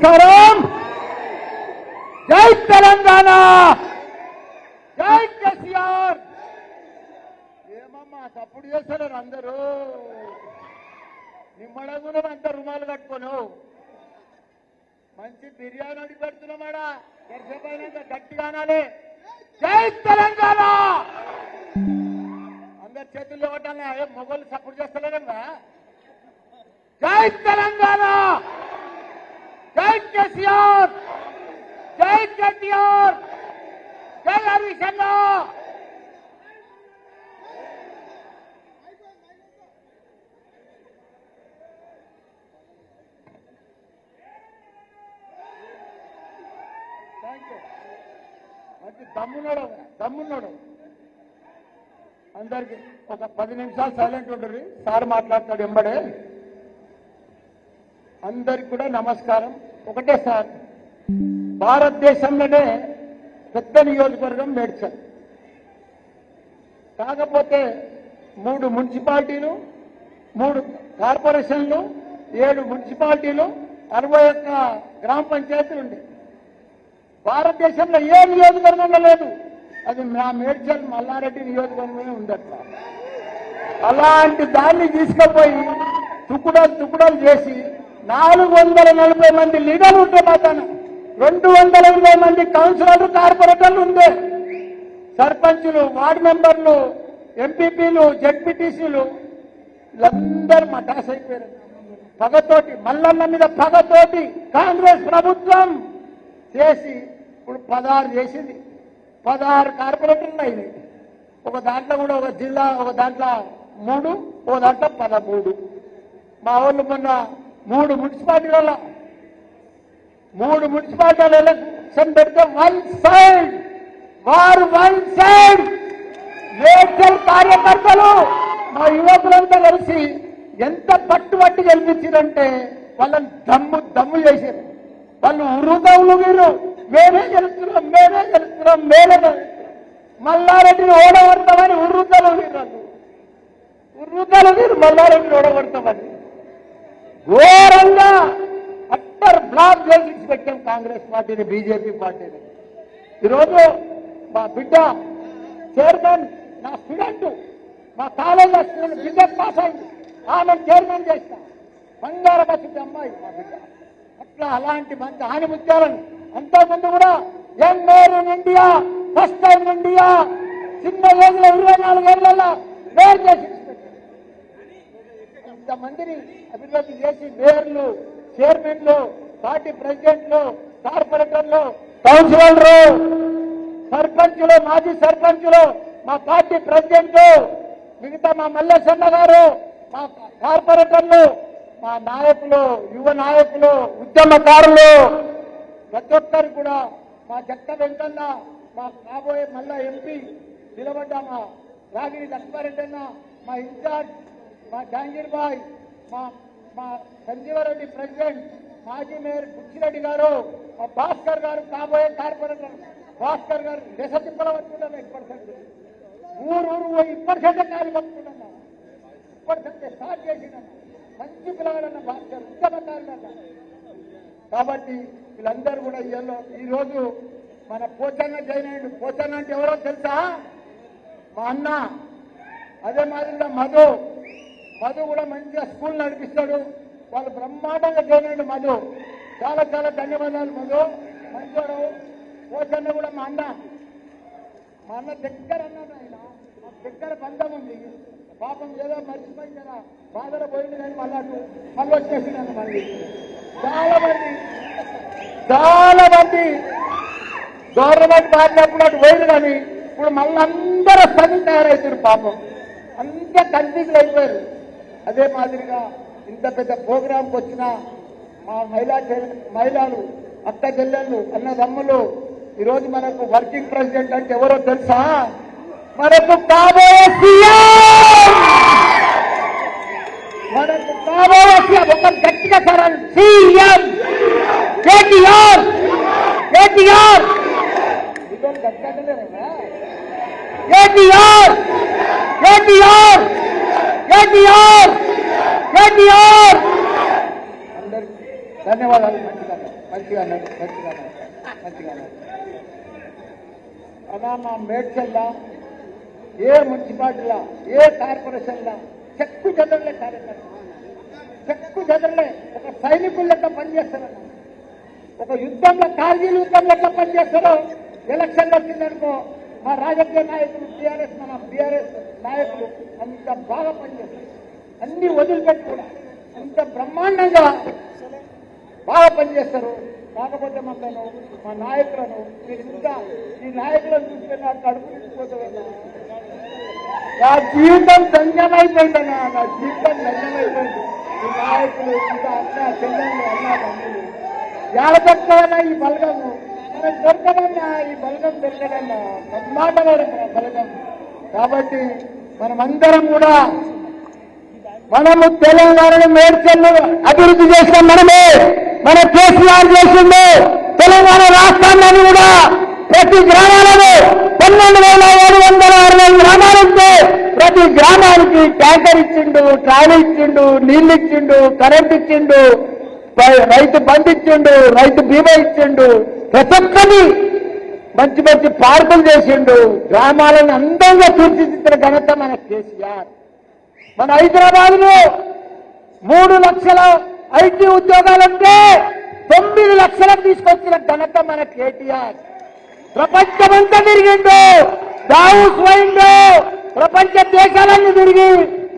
నమస్కారం. జై తెలంగాణ, జై కేసీఆర్. ఏమమ్మా తప్పుడు చేస్తున్నారు అందరూ? నిమ్మడంగా అంత రుమాలు కట్టుకోను. మంచి బిర్యానీ అడిగి పెడుతున్నామాడా, దర్శపోయినంత గట్టిగా అనాలి. జై తెలంగాణ. అందరు చేతుల్లో కొట్టాలి. మొగోళ్ళు సపోర్ట్ చేస్తలేదా? జై తెలంగాణ, జై కేసీఆర్, జై కేటీఆర్, జై హరీష్ అన్న. దమ్మున్నాడు. అందరికి ఒక 10 నిమిషాలు సైలెంట్ ఉంటుంది. సార్ మాట్లాడతాడు ఎంబడే. అందరికి కూడా నమస్కారం. ఒకటే సార్, భారతదేశంలోనే పెద్ద నియోజకవర్గం మేడ్చల్. కాకపోతే 3 మున్సిపాలిటీలు, 3 కార్పొరేషన్లు, 7 మున్సిపాలిటీలు, 61 గ్రామ పంచాయతీలు ఉండే. భారతదేశంలో ఏ నియోజకవర్గంలో లేదు. అది నా మేడ్చల్ మల్లారెడ్డి నియోజకవర్గమే ఉందట. అలాంటి దాన్ని తీసుకుపోయి తుకుడలు చేసి 440 మంది లీడర్లు ఉంటే మాత్రం 220 మంది కౌన్సిలర్లు, కార్పొరేటర్లు ఉండే, సర్పంచులు, వార్డు మెంబర్లు, ఎంపీపీలు, జెడ్పీటీసీలు వీళ్ళందరూ మటాస్ అయిపోయారు. పగతోటి, మల్లన్న మీద పగతోటి కాంగ్రెస్ ప్రభుత్వం చేసి ఇప్పుడు 16 చేసింది. 16 కార్పొరేటర్లు అయినాయి. ఒక దాంట్లో కూడా ఒక జిల్లా, ఒక దాంట్లో 3, ఒక దాంట్లో 13. మా వాళ్ళు మొన్న 3 మున్సిపాలిటీలలో ఎలక్షన్ పెడితే వన్ సైడ్ మేడ్చల్ కార్యకర్తలు, మా యువకులంతా కలిసి ఎంత పట్టుబట్టి గెలిపించారంటే వాళ్ళని దమ్ము చేశారు. వాళ్ళు ఉరుదవులు వీరు, మేమే గెలుస్తున్నాం. మల్లారెడ్డిని ఓడగొడతామని ఉర్రుదలు వీరు మల్లారెడ్డిని ఓడగొడతామని ఘోరంగా అట్టర్ బ్లాక్ చేసి పెట్టాం కాంగ్రెస్ పార్టీని, బీజేపీ పార్టీని. ఈరోజు మా బిడ్డ చైర్మన్, నా స్టూడెంట్, మా కాలేజ్ స్టూడెంట్, బిడ్డకు పాస్ అయింది. ఆమె చైర్మన్ చేస్తా. బంగారపతి అమ్మాయి మా బిడ్డ. అట్లా అలాంటి మంచి ఆనిముత్యాలను అంతకుముందు కూడా young mayor in India, first time in India, చిన్న ఏజ్లో 24 ఏళ్లలో మేయర్ చేసి ఇంతమందిని అభివృద్ధి చేసి మేయర్లు, చైర్మన్లు, పార్టీ ప్రెసిడెంట్లు, కార్పొరేటర్లు, కౌన్సిలర్లు, సర్పంచులు, మాజీ సర్పంచులు, మా పార్టీ ప్రెసిడెంట్, మిగతా మా మల్లేశన్న గారు, మా కార్పొరేటర్లు, మా నాయకులు, యువ నాయకులు, ఉద్యమకారులు, ప్రతి ఒక్కరు కూడా, మా జక్క వెంకన్న, మా కాబోయే మళ్ళా ఎంపీ నిలబడ్డ మా రాగిరి లక్ష్మారెడ్డి అన్న, మా ఇన్ఛార్జ్ మా జహాంగీర్ బాయ్, మా సంజీవరెడ్డి ప్రెసిడెంట్, మాజీ మేయర్ బుచ్చిరెడ్డి గారు, మా భాస్కర్ గారు, కాబోయే కార్పొరేటర్ భాస్కర్ గారు. దశ తిప్పల పట్టుకుంటాను 1%. ఊరు పోయి 1% కాలు పట్టుకుంటున్నా. 1% స్టార్ట్ చేసిన మంచి పిల్లగాడన్న భాస్కర్, ఉద్యమకారులన్న. కాబట్టి వీళ్ళందరూ కూడా ఈరోజు మన పోచన్న జాయిన్ అయ్యాడు. పోచన్న అంటే ఎవరో తెలుసా? మా అన్న. అదే మాదిరిగా మధు కూడా మంచిగా స్కూల్ నడిపిస్తాడు. వాళ్ళు బ్రహ్మాండంగా జాయిన్ అయ్యాడు మధు. చాలా చాలా ధన్యవాదాలు మధు, మంచివాడు. పోచన్న కూడా మా అన్న దగ్గర అన్నాడు. ఆయన మా దగ్గర బంధం ఉంది. పాపం ఏదో మర్చిపోయి కదా, బాధలో పోయింది కానీ మళ్ళీ వచ్చేసినాను. మళ్ళీ చాలా మంది గవర్నమెంట్ మారినప్పుడు అటు పోయింది కానీ ఇప్పుడు మళ్ళీ అందరూ సగం తయారవుతారు. పాపం అంత కన్ఫ్యూజ్ అయిపోయారు. అదే మాదిరిగా ఇంత పెద్ద ప్రోగ్రాంకి వచ్చిన మా మహిళలు, అక్క చెల్లెళ్ళు, అన్నదమ్ములు, ఈరోజు మనకు వర్కింగ్ ప్రెసిడెంట్ అంటే ఎవరో తెలుసా? మనకు కాబోయే సీఎం, ఒక గట్టిగా సరళ సీఎం కేటీఆర్. అందరికీ ధన్యవాదాలు. మంచిగా అలా మా మేడ్చల్లా ఏ మున్సిపాలిటీలా ఏ కార్పొరేషన్లా చెక్కు చెదరలే కార్యకర్త, చెక్కు చెదరలే. ఒక సైనికులు లెక్క పనిచేస్తారన్న, ఒక యుద్ధంలో కార్గిల్ యుద్ధంలో ఎట్లా పనిచేస్తారో ఎలక్షన్లు వచ్చిందనుకో మా రాజకీయ నాయకులు బీఆర్ఎస్ నాయకులు అంత బాగా పనిచేస్తారు. అన్ని వదిలిపెట్టి కూడా అంత బ్రహ్మాండంగా బాగా పనిచేస్తారు. కాకపోతే మమ్మల్ని మా నాయకులను మీరు ఇంకా ఈ నాయకులను చూస్తే నాకు కడుపు నిండిపోతుంది. నా జీవితం ధన్యమైపోయిందన్నా, నా జీవితం ధన్యమైపోయింది. ఈ నాయకులు ఇంకా అన్న చెల్లెళ్ళు అన్న తమ్ముళ్ళు జాగ్రత్తగా ఈ బలగము మనకు దొరకదన్నా, ఈ బలగం దొరకదన్నా, బ్రహ్మాండమైన బలగం. కాబట్టి మనమందరం కూడా మనము తెలంగాణను మేడ్చల్ను అభివృద్ధి చేసిన మనమే, మన కేసీఆర్ చేసింది. తెలంగాణ రాష్ట్రాన్ని కూడా ప్రతి గ్రామాలలో 12,760 గ్రామాలుంటే ప్రతి గ్రామానికి ట్యాంకర్ ఇచ్చిండు, ట్రాలీ ఇచ్చిండు, నీళ్లు ఇచ్చిండు, కరెంట్ ఇచ్చిండు, రైతు బంధు ఇచ్చిండు, రైతు బీమా ఇచ్చిండు, ప్రతి ఒక్కరి మంచి మంచి పార్కులు చేసిండు. గ్రామాలను అందంగా తీర్చిదిద్దిన ఘనత మన కేసీఆర్. మన హైదరాబాద్ లో 3 లక్షల ఐటీ ఉద్యోగాలంటే 9 లక్షలకు తీసుకొచ్చిన ఘనత మన కేటీఆర్. ప్రపంచమంతా తిరిగిండు, దావోస్ పోయిండు, ప్రపంచ దేశాలన్నీ తిరిగి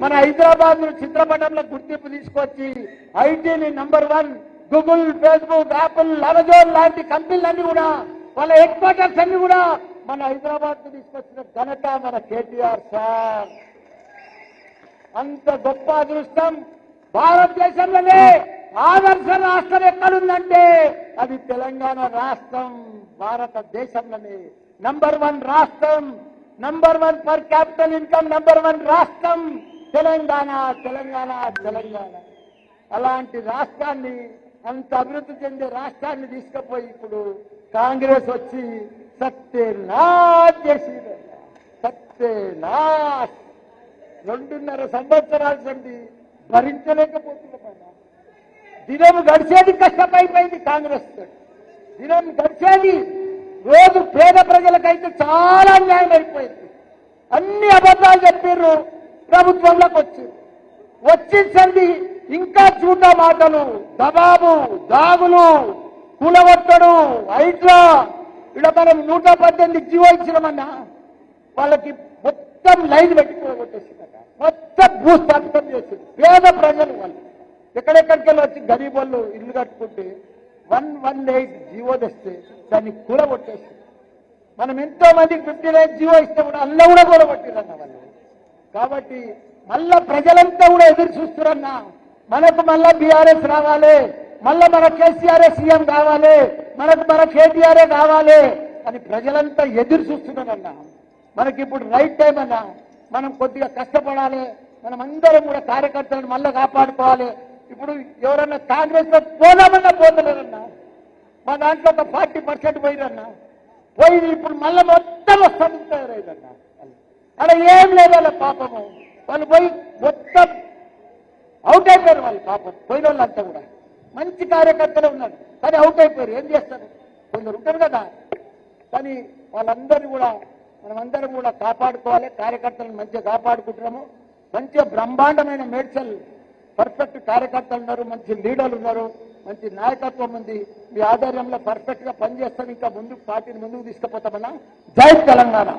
మన హైదరాబాద్ ను చిత్రపటంలో గుర్తింపు తీసుకొచ్చి ఐటీని number 1 Google, Facebook, Apple, Amazon లాంటి కంపెనీలన్నీ కూడా వాళ్ళ హెడ్ క్వార్టర్స్ అన్ని కూడా మన హైదరాబాద్ కు తీసుకొచ్చిన ఘనత మన కేటీఆర్ సార్. అంత గొప్ప అదృష్టం భారతదేశంలోనే ఆదర్శ రాష్ట్రం ఎక్కడుందంటే అది తెలంగాణ రాష్ట్రం. భారతదేశంలోనే నంబర్ 1 రాష్ట్రం, number 1 per capital income number 1 రాష్ట్రం తెలంగాణ. తెలంగాణ తెలంగాణ అలాంటి రాష్ట్రాన్ని, అంత అభివృద్ధి చెందే రాష్ట్రాన్ని తీసుకుపోయి ఇప్పుడు కాంగ్రెస్ వచ్చి సత్యనాశ్ చేసింది. సత్యనాశ్ 2.5 సంవత్సరాల నుండి భరించలేకపోతున్నాం. దినం గడిచేది కష్టమైపోయింది కాంగ్రెస్. దినం గడిచేది రోజు పేద ప్రజలకైతే చాలా అన్యాయం అయిపోయింది. అన్ని అబద్ధాలు చెప్పారు, ప్రభుత్వంలోకి వచ్చింది ఇంకా చూడ మాటలు, దబాబు, దాగులు, కూలగొట్టడు, హైడ్రా. ఇక్కడ మనం 118 జీవో ఇచ్చినామన్నా వాళ్ళకి మొత్తం లైన్ పెట్టి కూలగొట్టేసిందట, మొత్తం భూస్థాపితం చేసింది. పేద ప్రజలు వాళ్ళు ఎక్కడెక్కడికి వెళ్ళి వచ్చి గరీబ్ వాళ్ళు ఇల్లు కట్టుకుంటే 118 జీవో తెస్తే దాన్ని కూలగొట్టేసింది. మనం ఎంతో మందికి 59 జీవో ఇస్తే కూడా అల్ల కూడా కూలగొట్టిరన్న వాళ్ళు. కాబట్టి మళ్ళా ప్రజలంతా కూడా ఎదురు చూస్తున్నారన్నా, మనకు మళ్ళా బీఆర్ఎస్ రావాలి, మళ్ళా మన కేసీఆర్ సీఎం కావాలి, మనకు మన కేటీఆర్ఏ కావాలి అని ప్రజలంతా ఎదురు చూస్తున్నారన్నా. మనకి ఇప్పుడు రైట్ టైం అన్నా, మనం కొద్దిగా కష్టపడాలి. మనం అందరం కూడా కార్యకర్తలను మళ్ళా కాపాడుకోవాలి. ఇప్పుడు ఎవరన్నా కాంగ్రెస్ లో పోదామన్నా పోతలేరన్నా, మా దాంట్లో ఒక 40% పోయిరన్నా, పోయి ఇప్పుడు మళ్ళా మొత్తం వస్తారన్నా. అలా ఏం లేదు వాళ్ళ పాపము, వాళ్ళు పోయి మొత్తం అవుట్ అయిపోయారు. వాళ్ళు పాపం పోయిన వాళ్ళంతా కూడా మంచి కార్యకర్తలు ఉన్నారు కానీ అవుట్ అయిపోయారు. ఏం చేస్తారు, కొందరు ఉంటారు కదా. కానీ వాళ్ళందరూ కూడా మనమందరం కూడా కాపాడుకోవాలి. కార్యకర్తలను మంచిగా కాపాడుకుంటున్నాము. మంచిగా బ్రహ్మాండమైన మేడ్చల్ పర్ఫెక్ట్ కార్యకర్తలు ఉన్నారు, మంచి లీడర్లు ఉన్నారు, మంచి నాయకత్వం ఉంది. మీ ఆధ్వర్యంలో పర్ఫెక్ట్ గా పనిచేస్తాం. ఇంకా ముందుకు పార్టీని ముందుకు తీసుకుపోతామన్నా. జై తెలంగాణ.